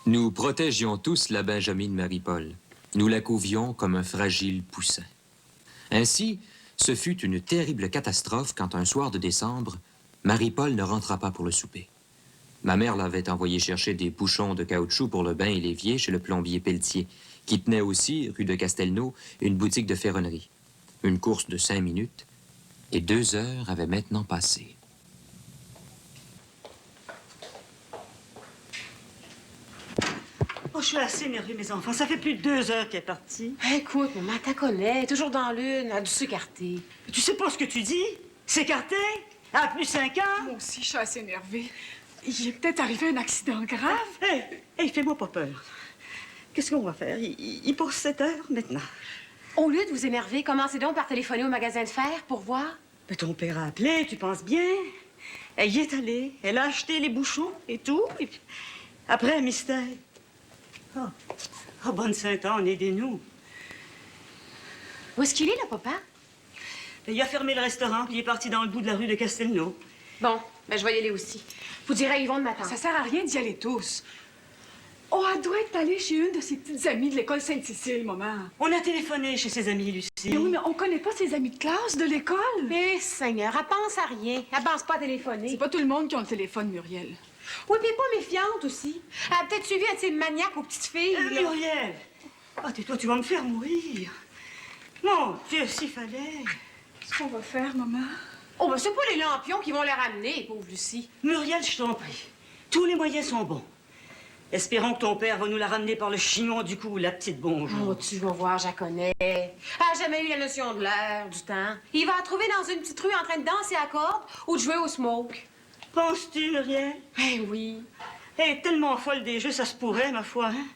Nous protégions tous la Benjamin Marie-Paul. Nous la couvions comme un fragile poussin. Ainsi, ce fut une terrible catastrophe quand un soir de décembre, Marie-Paul ne rentra pas pour le souper. Ma mère l'avait envoyé chercher des bouchons de caoutchouc pour le bain et l'évier chez le plombier Pelletier, qui tenait aussi, rue de Castelnau, une boutique de ferronnerie. Une course de 5 minutes, et 2 heures avaient maintenant passé. Oh, je suis assez énervée, mes enfants. Ça fait plus de 2 heures qu'elle est partie. Écoute, maman, t'as connais. Toujours dans l'une, elle a dû s'écarter. Tu sais pas ce que tu dis? S'écarter? Elle a plus 5 ans? Moi aussi, je suis assez énervée. Il est peut-être arrivé un accident grave. Hé, fais-moi pas peur. Qu'est-ce qu'on va faire? Il passe 7 heures maintenant. Au lieu de vous énerver, commencez donc par téléphoner au magasin de fer pour voir. Mais ton père a appelé, tu penses bien? Elle y est allée. Elle a acheté les bouchons et tout. Et puis, après, un mystère. Oh, bonne Sainte-Anne, aidez-nous. Où est-ce qu'il est, là, papa? Il a fermé le restaurant, puis il est parti dans le bout de la rue de Castelnau. Bon, ben je vais y aller aussi. Vous direz à Yvonne de m'attendre. Ça sert à rien d'y aller tous. Oh, elle doit être allée chez une de ses petites amies de l'école Sainte-Cécile, maman. On a téléphoné chez ses amis, Lucie. Mais oui, mais on connaît pas ses amis de classe de l'école. Eh, Seigneur, elle pense à rien. Elle pense pas à téléphoner. C'est pas tout le monde qui a le téléphone, Muriel. Oui, puis elle est pas méfiante aussi. Elle a peut-être suivi un de ses maniaques aux petites filles. là. Muriel! Ah, tais-toi, tu vas me faire mourir. Mon Dieu, s'il fallait. Qu'est-ce qu'on va faire, maman? Oh, ben c'est pas les lampions qui vont les ramener, pauvre Lucie. Muriel, je t'en prie. Tous les moyens sont bons. Espérons que ton père va nous la ramener par le chignon du cou, la petite bonjour. Oh, tu vas voir, je la connais. Elle a jamais eu la notion de l'heure, du temps. Il va la trouver dans une petite rue en train de danser à corde ou de jouer au smoke. Penses-tu, Muriel? Eh oui. Elle est tellement folle des jeux, ça se pourrait, ma foi, hein?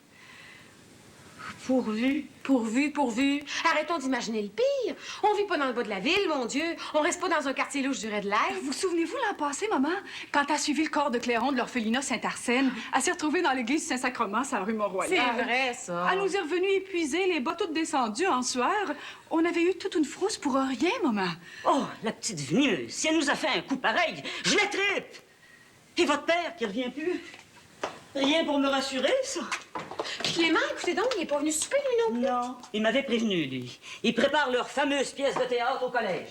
Pourvu. Pourvu. Arrêtons d'imaginer le pire. On vit pas dans le bas de la ville, mon Dieu. On reste pas dans un quartier louche du Red Light. Vous souvenez-vous l'an passé, maman, quand t'as suivi le corps de Clairon de l'orphelinat Saint-Arsène, elle s'est retrouvée dans l'église Saint-Sacrement, sur la rue Mont-Royal. C'est vrai, ça. Elle nous est revenue épuisée, les bas toutes descendues en sueur. On avait eu toute une frousse pour rien, maman. Oh, la petite venimeuse. Si elle nous a fait un coup pareil, je la tripe. Et votre père qui revient plus? Rien pour me rassurer, ça? Clément, écoutez donc, il est pas venu souper, lui, non plus. Non, il m'avait prévenu, lui. Ils préparent leur fameuse pièce de théâtre au collège.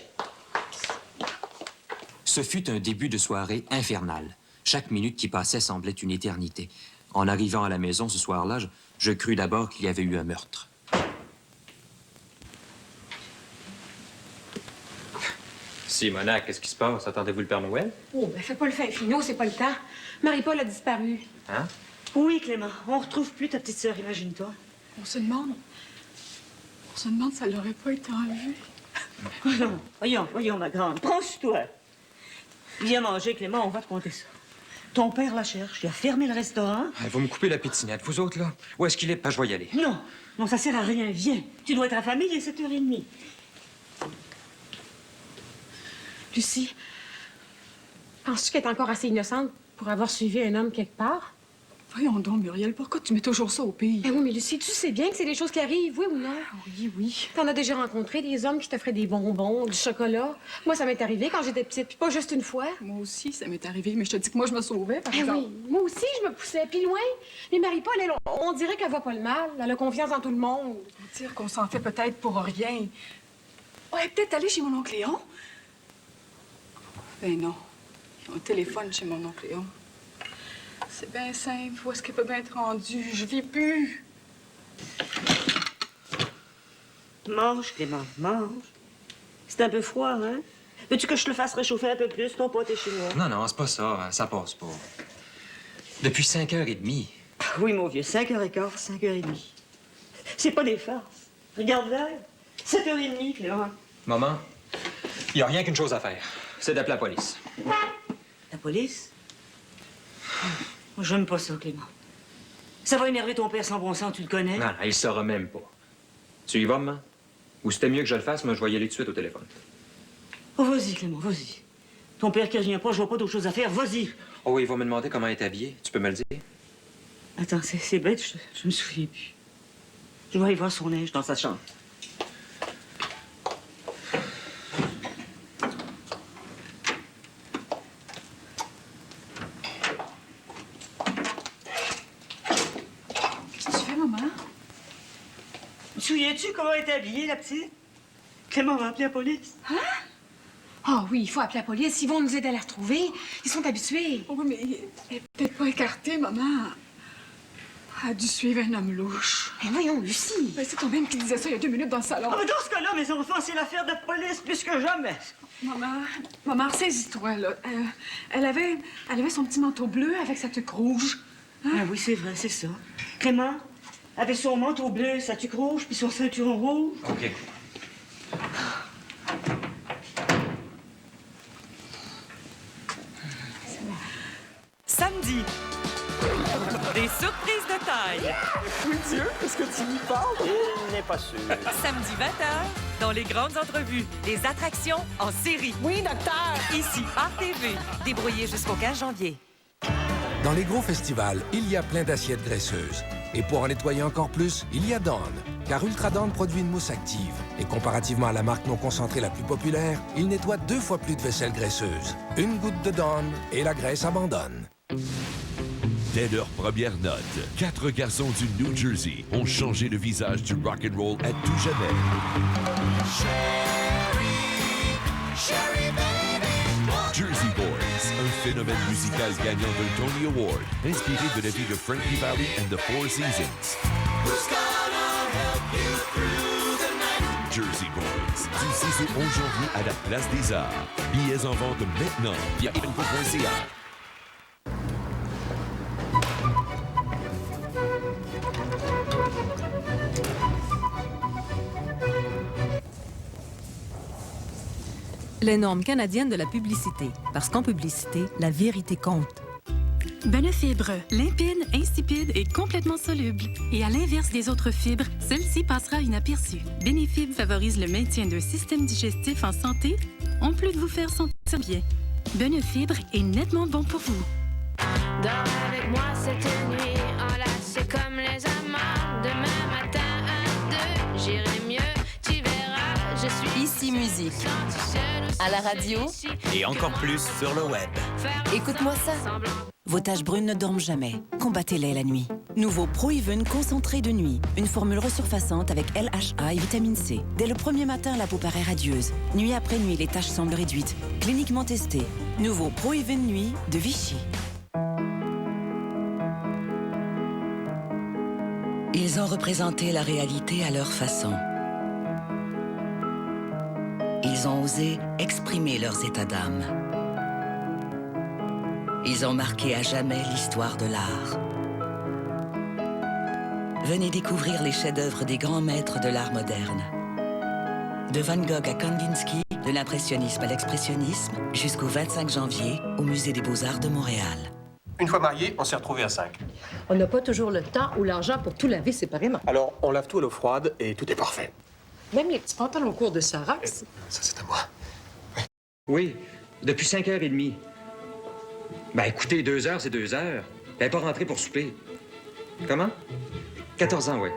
Ce fut un début de soirée infernal. Chaque minute qui passait semblait une éternité. En arrivant à la maison ce soir-là, je crus d'abord qu'il y avait eu un meurtre. Simona, qu'est-ce qui se passe? Attendez-vous le Père Noël? Oh, ben fais pas le fin finot, c'est pas le temps. Marie-Paul a disparu. Hein? Oui, Clément, on retrouve plus ta petite sœur, imagine-toi. On se demande si elle n'aurait pas été enlevée. Voyons, ma grande, prends sur toi. Viens manger, Clément, on va te compter ça. Ton père la cherche, il a fermé le restaurant. Vous me coupez la pétinette, vous autres, là? Où est-ce qu'il est? Je vais y aller. Non, ça sert à rien, viens. Tu dois être à la famille, il est 7h30. Lucie, penses-tu qu'elle est encore assez innocente pour avoir suivi un homme quelque part? Voyons donc, Muriel, pourquoi tu mets toujours ça au pays? Eh oui, mais Lucie, tu sais bien que c'est des choses qui arrivent, oui ou non? Oui. T'en as déjà rencontré des hommes qui t'offraient des bonbons, du chocolat. Moi, ça m'est arrivé quand j'étais petite, puis pas juste une fois. Moi aussi, ça m'est arrivé, mais je te dis que moi, je me sauvais, par Eh exemple. oui, moi aussi, je me poussais, puis loin. Mais Marie-Paul, elle, on dirait qu'elle voit pas le mal. Elle a confiance en tout le monde. Faut dire qu'on s'en fait peut-être pour rien. Oh, elle est peut-être allée chez mon oncle Léon. Ben non. Ils ont un téléphone chez mon oncle Léon. C'est bien simple. Où est-ce qu'elle peut bien être rendue? Je vis plus. Mange, Clément, mange. C'est un peu froid, hein? Veux-tu que je te le fasse réchauffer un peu plus? Ton pot est chez moi. Non, c'est pas ça. Ça passe pas. Depuis 5h30. Oui, mon vieux, 5h15, 5h30. C'est pas des farces. Regarde l'heure. 7h30, Clément. Maman, il n'y a rien qu'une chose à faire. C'est d'appeler la police. La police? Moi, j'aime pas ça, Clément. Ça va énerver ton père sans bon sens, tu le connais? Non, il saura même pas. Tu y vas, maman? Ou c'était mieux que je le fasse, mais je vais y aller tout de suite au téléphone. Oh, vas-y, Clément, vas-y. Ton père qui revient pas, je vois pas d'autre chose à faire, vas-y. Oh oui, il va me demander comment elle est habillée. Tu peux me le dire? Attends, c'est bête, je me souviens plus. Je vais aller voir son linge dans sa chambre. Sais-tu comment elle est habillée, la petite? Clément va appeler la police. Hein? Ah oui, il faut appeler la police. Ils vont nous aider à la retrouver. Ils sont habitués. Oui, mais elle est peut-être pas écartée, maman. Elle a dû suivre un homme louche. Mais voyons, Lucie. Ben, c'est toi-même qui disais ça il y a 2 minutes dans le salon. Ah, mais dans ce cas-là, mes enfants, c'est l'affaire de police plus que jamais. Maman, ressaisis-toi, là. Elle avait son petit manteau bleu avec sa tuque rouge. Ah oui, c'est vrai, c'est ça. Clément avait son manteau bleu, sa tuque rouge, puis son ceinturon rouge. OK. Samedi. Des surprises de taille. Oui, Dieu, est-ce que tu lui parles? Il n'est pas sûr. Samedi 20h, dans les grandes entrevues, des attractions en série. Oui, docteur! Ici, RTV. Débrouillé jusqu'au 15 janvier. Dans les gros festivals, il y a plein d'assiettes graisseuses. Et pour en nettoyer encore plus, il y a Dawn. Car Ultra Dawn produit une mousse active. Et comparativement à la marque non concentrée la plus populaire, il nettoie 2 fois plus de vaisselle graisseuse. Une goutte de Dawn et la graisse abandonne. Dès leur première note, 4 garçons du New Jersey ont changé le visage du rock'n'roll à tout jamais. Jersey Boys, un phénomène musical gagnant d'un Tony Award, inspiré de la vie de Frankie Valli and the Four Seasons. Jersey Boys, du 6 au 11 janvier à la Place des Arts. Billets en vente maintenant via evenco.ca. Les normes canadiennes de la publicité. Parce qu'en publicité, la vérité compte. Benefibre, limpide, insipide et complètement soluble. Et à l'inverse des autres fibres, celle-ci passera inaperçue. Benefibre favorise le maintien d'un système digestif en santé, en plus de vous faire sentir bien. Benefibre est nettement bon pour vous. Dors avec moi cette nuit, enlacés comme les amants. Demain matin à 2, j'irai mieux, tu verras, je suis Ici Musique. À la radio. Et encore plus sur le web. Écoute-moi ça. Vos taches brunes ne dorment jamais. Combattez-les la nuit. Nouveau Pro-Even concentré de nuit. Une formule resurfaçante avec LHA et vitamine C. Dès le premier matin, la peau paraît radieuse. Nuit après nuit, les taches semblent réduites. Cliniquement testé. Nouveau Pro-Even Nuit de Vichy. Ils ont représenté la réalité à leur façon. Ils ont osé exprimer leurs états d'âme. Ils ont marqué à jamais l'histoire de l'art. Venez découvrir les chefs-d'œuvre des grands maîtres de l'art moderne. De Van Gogh à Kandinsky, de l'impressionnisme à l'expressionnisme, jusqu'au 25 janvier au Musée des Beaux-Arts de Montréal. Une fois mariés, on s'est retrouvés à 5. On n'a pas toujours le temps ou l'argent pour tout laver séparément. Alors, on lave tout à l'eau froide et tout est parfait. Même les petits pantalons courts de Sarah. Ça, c'est à moi. Oui, depuis 5h30. Ben écoutez, 2 heures, c'est 2 heures. Elle n'est pas rentrée pour souper. Comment? 14 ans, oui.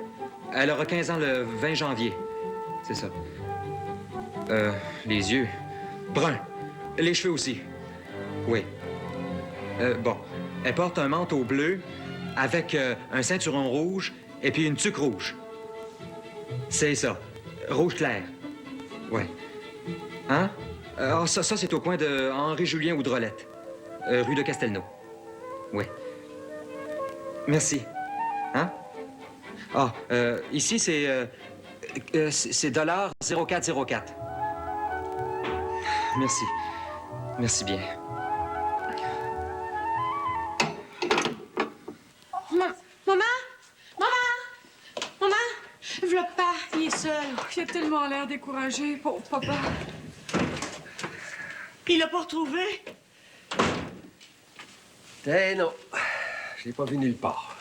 Elle aura 15 ans le 20 janvier. C'est ça. Les yeux. Bruns. Les cheveux aussi. Oui. Bon. Elle porte un manteau bleu avec un ceinturon rouge et puis une tuque rouge. C'est ça. Rouge clair. Ouais. Hein? Ça c'est au coin de Henri-Julien ou Drolette. Rue de Castelnau. Oui. Merci. Hein? Ah, ici, c'est $0404. Merci. Merci bien. Maman! V'là pas, il est seul. Il a tellement l'air découragé, pauvre papa. Il l'a pas retrouvé? Eh non, je l'ai pas vu nulle part.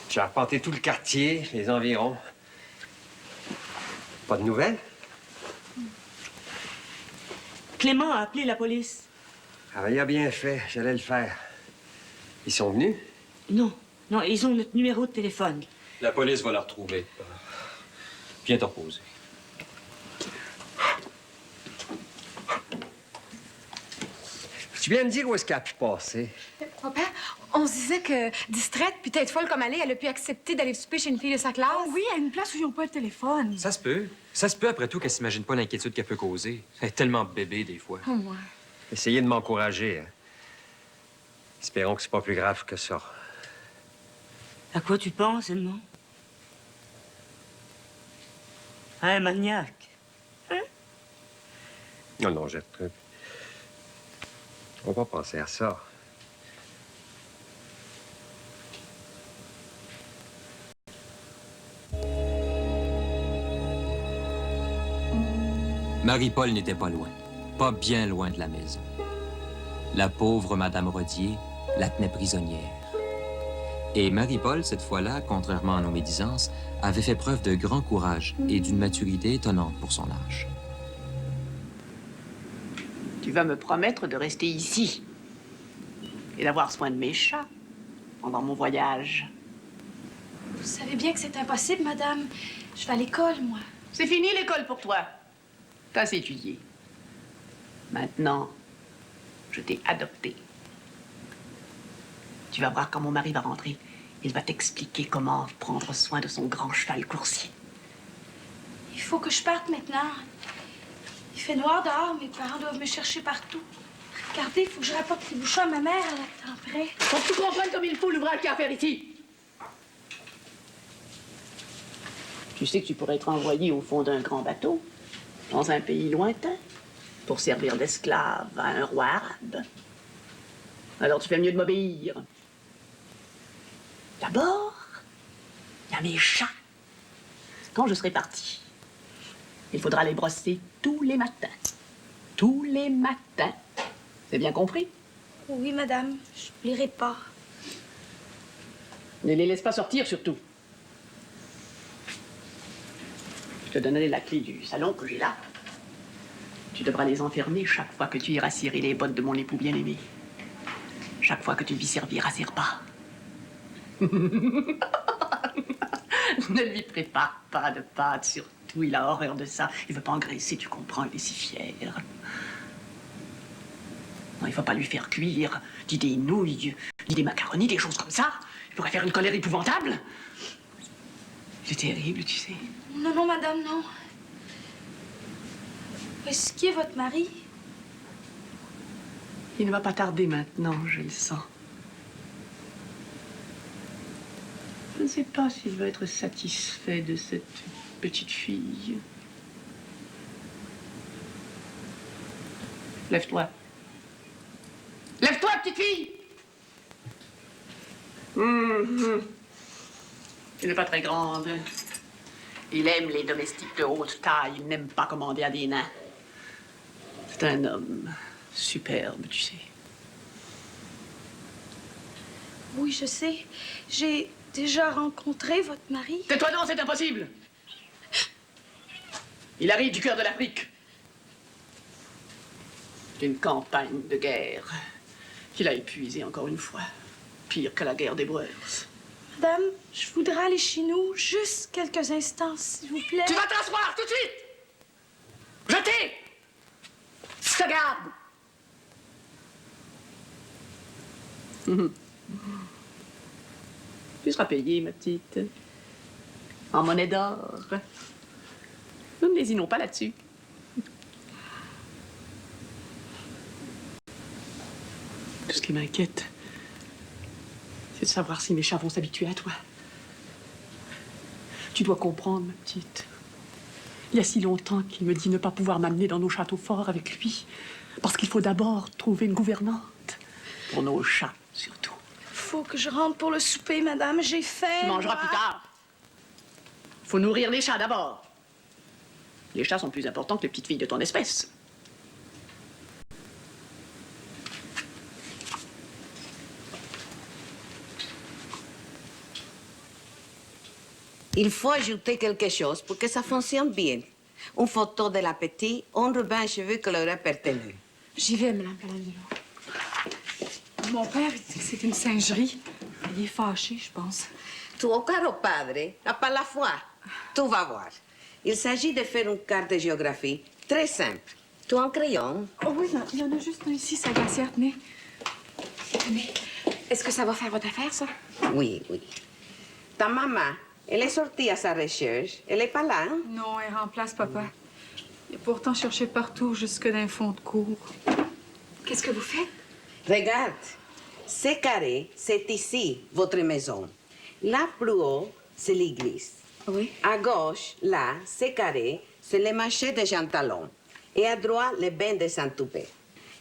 J'ai arpenté tout le quartier, les environs. Pas de nouvelles? Clément a appelé la police. Ah ben, il a bien fait, j'allais le faire. Ils sont venus? Non, ils ont notre numéro de téléphone. La police va la retrouver. Viens te reposer. Tu viens me dire où est-ce qu'elle a pu passer? Papa, On se disait que, distraite puis tête folle comme elle est, elle a pu accepter d'aller souper chez une fille de sa classe. Oh oui, à une place où ils n'ont pas le téléphone. Ça se peut. Ça se peut, après tout, qu'elle s'imagine pas l'inquiétude qu'elle peut causer. Elle est tellement bébé, des fois. Oh, ouais. Essayez de m'encourager. Hein. Espérons que c'est pas plus grave que ça. À quoi tu penses, Edmond? À un maniaque. Hein? Non, non, Gertrude. On va pas penser à ça. Marie-Paul n'était pas loin, pas bien loin de la maison. La pauvre Madame Rodier la tenait prisonnière. Et Marie-Paul, cette fois-là, contrairement à nos médisances, avait fait preuve de grand courage et d'une maturité étonnante pour son âge. Tu vas me promettre de rester ici et d'avoir soin de mes chats pendant mon voyage. Vous savez bien que c'est impossible, madame. Je vais à l'école, moi. C'est fini l'école pour toi. T'as assez étudié. Maintenant, je t'ai adopté. Tu vas voir quand mon mari va rentrer. Il va t'expliquer comment prendre soin de son grand cheval coursier. Il faut que je parte maintenant. Il fait noir dehors, mes parents doivent me chercher partout. Regardez, il faut que je rapporte les bouchons à ma mère, elle attend près. Faut que tu comprennes comme il faut l'ouvrage qu'il y a à faire ici. Tu sais que tu pourrais être envoyé au fond d'un grand bateau, dans un pays lointain, pour servir d'esclave à un roi arabe. Alors tu fais mieux de m'obéir. D'abord, il y a mes chats. Quand je serai partie, il faudra les brosser tous les matins. Tous les matins. C'est bien compris? Oui, madame, je n'oublierai pas. Ne les laisse pas sortir, surtout. Je te donnerai la clé du salon que j'ai là. Tu devras les enfermer chaque fois que tu iras cirer les bottes de mon époux bien-aimé. Chaque fois que tu lui serviras ses repas. Ne lui prépare pas de pâtes, surtout. Il a horreur de ça. Il veut pas engraisser, tu comprends, il est si fier. Non, il faut pas lui faire cuire. Dis des nouilles, dis des macaronis, des choses comme ça. Il pourrait faire une colère épouvantable. C'est terrible, tu sais. Non, non, madame, non. Où est-ce qu'il est, votre mari? Il ne va pas tarder maintenant, je le sens. Je ne sais pas s'il va être satisfait de cette petite fille. Lève-toi. Lève-toi, petite fille! Elle n'est pas très grande. Il aime les domestiques de haute taille. Il n'aime pas commander à des nains. C'est un homme superbe, tu sais. Oui, je sais. J'ai déjà rencontré votre mari. Tais-toi donc, c'est impossible! Il arrive du cœur de l'Afrique. D'une campagne de guerre qu'il a épuisée encore une fois. Pire que la guerre des Boers. Madame, je voudrais aller chez nous juste quelques instants, s'il vous plaît. Tu vas t'asseoir tout de suite! Jetez! Je te garde! Tu seras payée, ma petite. En monnaie d'or. Nous ne lésinons pas là-dessus. Tout ce qui m'inquiète, c'est de savoir si mes chats vont s'habituer à toi. Tu dois comprendre, ma petite. Il y a si longtemps qu'il me dit ne pas pouvoir m'amener dans nos châteaux forts avec lui. Parce qu'il faut d'abord trouver une gouvernante. Pour nos chats, surtout. Faut que je rentre pour le souper, madame. J'ai faim. Tu mangeras plus tard. Faut nourrir les chats d'abord. Les chats sont plus importants que les petites filles de ton espèce. Il faut ajouter quelque chose pour que ça fonctionne bien. Une photo de la petite, un ruban à cheveux qui leur appartenu. J'y vais, madame Paladino. Mon père, il dit que c'est une singerie. Il est fâché, je pense. Tuo caro padre n'a pas la foi. Tu vas voir. Il s'agit de faire une carte de géographie très simple. Tu as un crayon? Oh oui, il y en a juste un ici, sa glacière. Tenez. Tenez. Est-ce que ça va faire votre affaire, ça? Oui, oui. Ta maman, elle est sortie à sa recherche. Elle n'est pas là, hein? Non, elle remplace papa. Il a pourtant cherché partout, jusque dans le fond de cour. Qu'est-ce que vous faites? Regarde, c'est carré, c'est ici, votre maison. Là, plus haut, c'est l'église. Oui. À gauche, là, c'est carré, c'est le marché de Jean Talon. Et à droite, le bain de Saint-Toupet.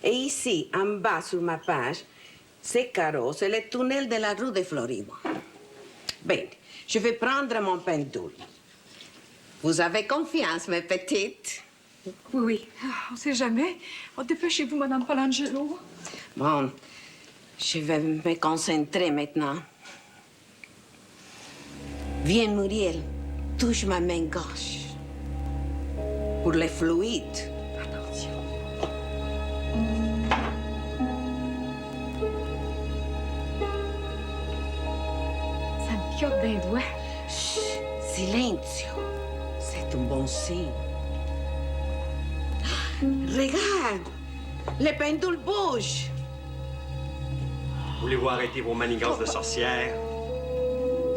Et ici, en bas, sur ma page, c'est carreau, c'est le tunnel de la rue de Floride. Bien, je vais prendre mon pendule. Vous avez confiance, mes petites? Oui, oui. Ah, on sait jamais. Oh, dépêchez-vous, Madame Palangelo. Bon, je vais me concentrer maintenant. Viens, Muriel, touche ma main gauche. Pour les fluides. Attention. Ça me picote d'un doigt. Chut, silencio. C'est un bon signe. Regarde, le pendule bouge. Voulez-vous arrêter vos manigances de sorcières?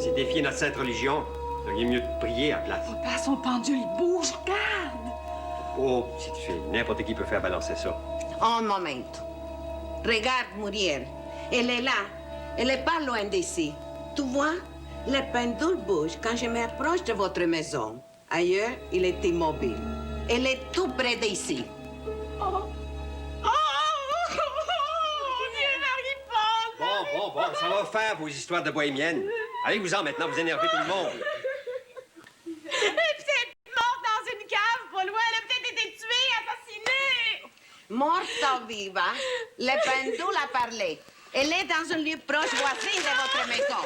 C'est défier notre sainte religion. Vous auriez mieux de prier à place. Papa, son pendule bouge, regarde. Oh, petite fille, n'importe qui peut faire balancer ça. Un moment. Regarde, Muriel. Elle est là. Elle n'est pas loin d'ici. Tu vois, le pendule bouge quand je m'approche de votre maison. Ailleurs, il est immobile. Elle est tout près d'ici. Bon, ça va faire vos histoires de bohémienne. Allez-vous-en maintenant, vous énervez tout le monde. Elle est peut-être morte dans une cave pas loin. Elle a peut-être été tuée, assassinée. Morta ou viva, le pendule a parlé. Elle est dans un lieu proche voisin de votre maison.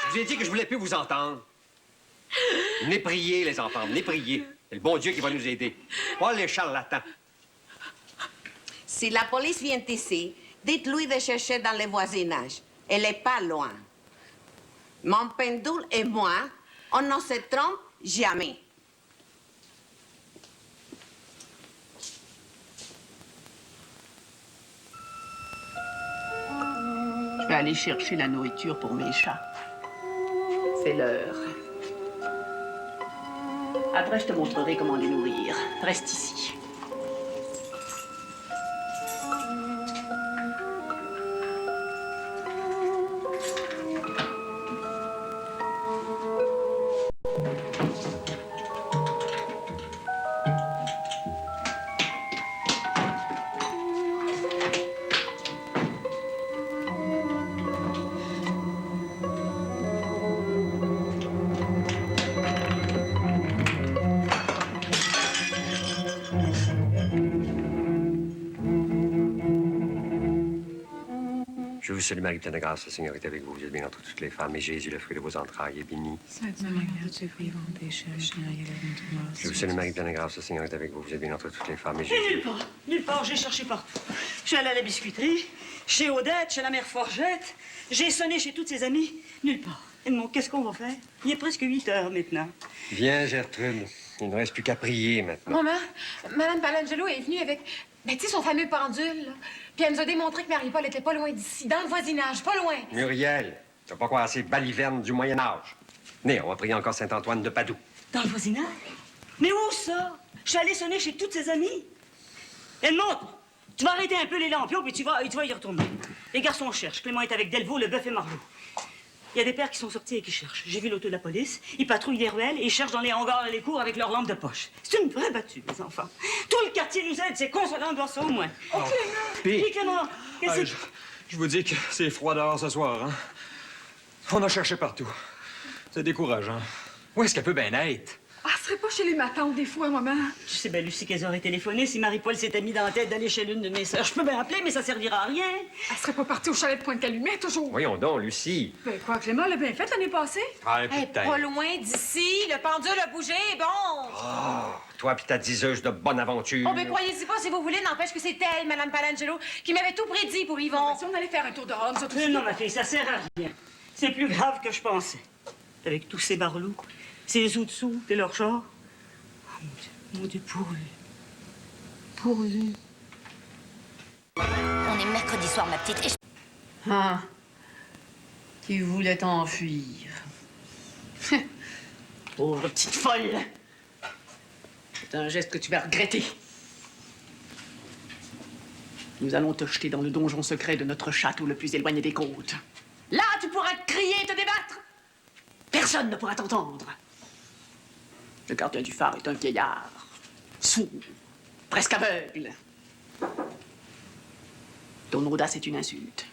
Je vous ai dit que je voulais plus vous entendre. Venez prier, les enfants, venez prier. C'est le bon Dieu qui va nous aider. Pas les charlatans. Si la police vient ici, dites-lui de chercher dans le voisinage. Elle n'est pas loin. Mon pendule et moi, on ne se trompe jamais. Je vais aller chercher la nourriture pour mes chats. C'est l'heure. Après, je te montrerai comment les nourrir. Reste ici. Je vous salue, Marie, pleine de grâce, le Seigneur est avec vous. Vous êtes bénie entre toutes les femmes, et Jésus, le fruit de vos entrailles, est béni. Sainte Marie, Mère de Dieu, priez pour nous pécheurs, maintenant et à l'heure de notre mort. Je vous salue, Marie, pleine de grâce, le Seigneur est avec vous. Vous êtes bénie entre toutes les femmes, et Et Jésus... nulle part, j'ai cherché partout. Je suis allée à la biscuiterie, chez Odette, chez la mère Forgette. J'ai sonné chez toutes ses amies. Nulle part. Edmond, qu'est-ce qu'on va faire? Il est presque 8 heures maintenant. Viens, Gertrude. Il ne reste plus qu'à prier maintenant. Maman, Madame Palangelo est venue avec, tu sais, son fameux pendule, là. Puis elle nous a démontré que Marie-Paul était pas loin d'ici, dans le voisinage, pas loin. Muriel, tu vas pas croire à ces balivernes du Moyen-Âge. Venez, on va prier encore Saint-Antoine de Padoue. Dans le voisinage? Mais où ça? Je suis allée sonner chez toutes ses amies. Edmond, tu vas arrêter un peu les lampions, puis tu vas y retourner. Les garçons cherchent. Clément est avec Delvaux, Leboeuf et Marlot. Il y a des pères qui sont sortis et qui cherchent. J'ai vu l'auto de la police. Ils patrouillent les ruelles et ils cherchent dans les hangars et les cours avec leurs lampes de poche. C'est une vraie battue, les enfants. Tout le quartier nous aide, c'est consolant de voir ça au moins. Oh, Puis, Dis, Clément, qu'est-ce que... je vous dis que c'est froid dehors ce soir, hein? On a cherché partout. C'est décourageant. Où est-ce qu'elle peut bien être? Ah, ce serait pas chez les matantes des fois, maman? Tu sais bien, Lucie, qu'elles auraient téléphoné si Marie-Paul s'était mis dans la tête d'aller chez l'une de mes sœurs. Je peux bien appeler, mais ça servira à rien. Elle serait pas partie au chalet de Pointe-Calumet, toujours? Voyons donc, Lucie. Ben quoi, Clément l'a bien fait l'année passée? Ah, Elle est pas loin d'ici, le pendule a bougé, bon. Oh, toi pis ta diseuse de bonne aventure. Oh, ben croyez-y pas si vous voulez, n'empêche que c'est elle, Madame Palangelo, qui m'avait tout prédit pour Yvon. Si on allait faire un tour dehors, nous autres Non, ma fille, ça sert à rien. C'est plus grave que je pensais. Avec tous ces barlous, ces outils et leurs chars. Oh, mon Dieu, pour eux. Pour eux. On est mercredi soir, ma petite. Et Ah, qui voulait t'enfuir. Pauvre petite folle! C'est un geste que tu vas regretter. Nous allons te jeter dans le donjon secret de notre château le plus éloigné des côtes. Là, tu pourras crier et te débattre. Personne ne pourra t'entendre. Le gardien du phare est un vieillard, sourd, presque aveugle. Ton audace est une insulte.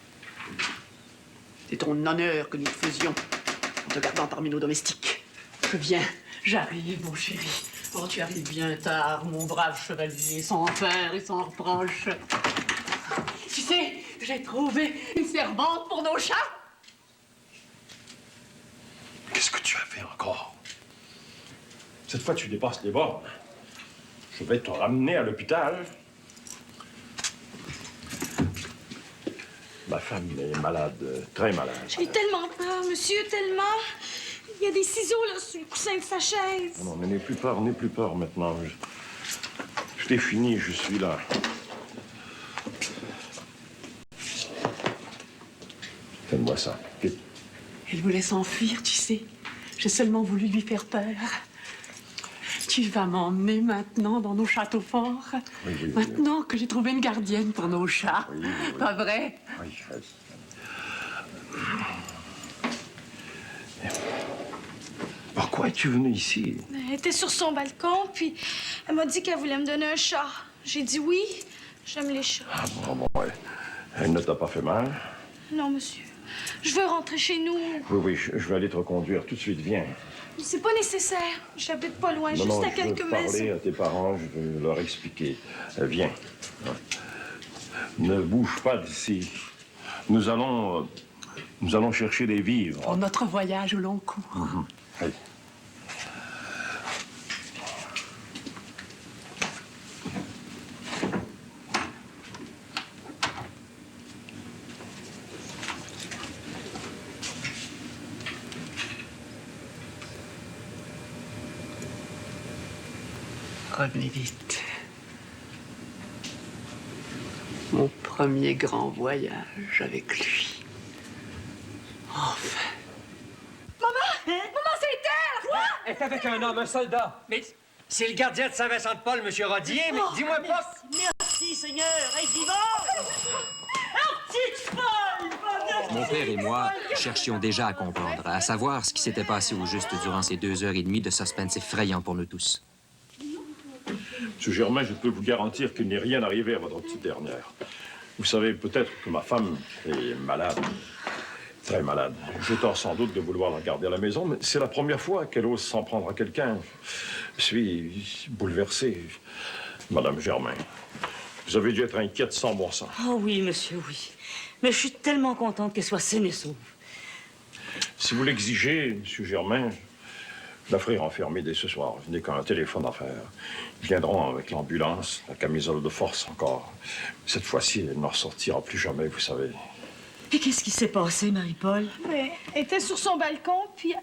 C'est ton honneur que nous te faisions en te gardant parmi nos domestiques. Je viens, j'arrive, mon chéri. Oh, tu arrives bien tard, mon brave chevalier, sans peur et sans reproche. Tu sais, j'ai trouvé une servante pour nos chats. Qu'est-ce que tu as fait encore? Cette fois, tu dépasses les bornes. Je vais te ramener à l'hôpital. Ma femme est malade, très malade. J'ai tellement peur, monsieur, tellement. Il y a des ciseaux, là, sur le coussin de sa chaise. Non, mais n'aie plus peur maintenant. Je t'ai fini, je suis là. Fais-moi ça. Vite. Elle voulait s'enfuir, tu sais. J'ai seulement voulu lui faire peur. Tu vas m'emmener maintenant dans nos châteaux forts. Oui. Maintenant que j'ai trouvé une gardienne pour nos chats. Oui. Pas vrai? Oui. Pourquoi es-tu venu ici? Elle était sur son balcon, puis elle m'a dit qu'elle voulait me donner un chat. J'ai dit oui, j'aime les chats. Ah bon, ouais. Elle ne t'a pas fait mal? Non, monsieur. Je veux rentrer chez nous. Oui, je vais aller te reconduire tout de suite, viens. C'est pas nécessaire. J'habite pas loin, Non, juste à quelques je veux parler maisons. à tes parents, je veux leur expliquer. Viens. Ne bouge pas d'ici. Nous allons chercher des vivres. Pour notre voyage au long cours. Allez. Revenez vite. Mon premier grand voyage avec lui. Enfin. Maman! Maman, c'est elle! Quoi? Elle est avec un homme, un soldat. Mais c'est le gardien de Saint-Vincent-de-Paul, monsieur Rodier. Mais dis-moi pas. Merci, Seigneur. Hey, vivant! Ah, petite folle! Mon père et moi cherchions déjà à comprendre, à savoir ce qui s'était passé au juste durant ces 2h30 de suspense effrayant pour nous tous. Monsieur Germain, je peux vous garantir qu'il n'est rien arrivé à votre petite dernière. Vous savez peut-être que ma femme est malade, très malade. J'ai tort sans doute de vouloir la garder à la maison, mais c'est la première fois qu'elle ose s'en prendre à quelqu'un. Je suis bouleversé. Madame Germain, vous avez dû être inquiète sans bon sens. Oh oui, monsieur, oui. Mais je suis tellement contente qu'elle soit saine et sauve. Si vous l'exigez, monsieur Germain, je la ferai enfermer dès ce soir. Je n'ai qu'un téléphone à faire. Ils viendront avec l'ambulance, la camisole de force encore. Cette fois-ci, elle ne ressortira plus jamais, vous savez. Et qu'est-ce qui s'est passé, Marie-Paul? Ben, elle était sur son balcon, puis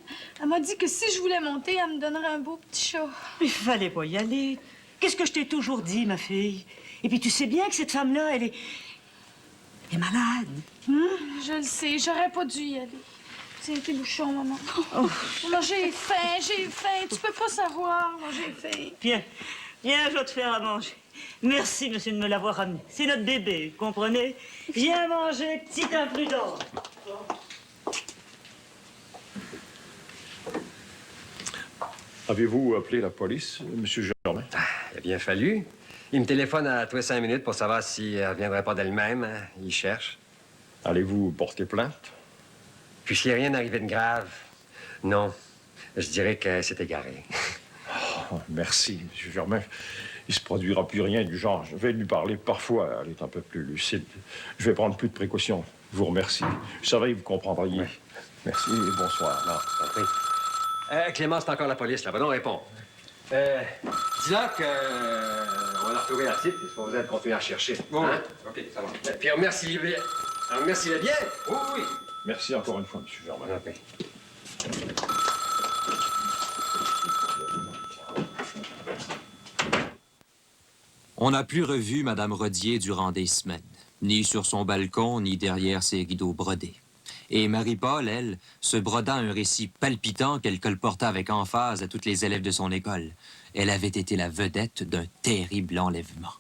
elle m'a dit que si je voulais monter, elle me donnerait un beau petit chat. Il fallait pas y aller. Qu'est-ce que je t'ai toujours dit, ma fille? Et puis tu sais bien que cette femme-là, elle est malade. Je le sais, j'aurais pas dû y aller. Tiens, tes bouchons, maman. Oh. Là, j'ai faim. Tu peux pas savoir. Moi, j'ai faim. Viens, je vais te faire à manger. Merci, monsieur, de me l'avoir ramené. C'est notre bébé, vous comprenez? Viens manger, petite imprudente. Avez-vous appelé la police, monsieur Germain? Il a bien fallu. Il me téléphone à tous les 5 minutes pour savoir si elle ne reviendrait pas d'elle-même. Il cherche. Allez-vous porter plainte? Puisqu'il n'y a rien arrivé de grave, non. Je dirais qu'elle s'est égarée. Oh, merci, monsieur Germain. Il se produira plus rien du genre. Je vais lui parler parfois. Elle est un peu plus lucide. Je vais prendre plus de précautions. Je vous remercie. Je savais que vous comprendriez. Oui. Merci et bonsoir. Non, compris. Clémence, c'est encore la police, là-bas. Non, réponds. Dis-leur qu'on va la retrouver la petite. Il faut vous continuer à chercher. Oh. Hein? OK, ça va. Puis remercie-le bien. Remercie-le bien. Oui, oui. Merci encore une fois, monsieur Germain. OK. On n'a plus revu Mme Rodier durant des semaines, ni sur son balcon, ni derrière ses rideaux brodés. Et Marie-Paul, elle, se broda un récit palpitant qu'elle colporta avec emphase à toutes les élèves de son école. Elle avait été la vedette d'un terrible enlèvement.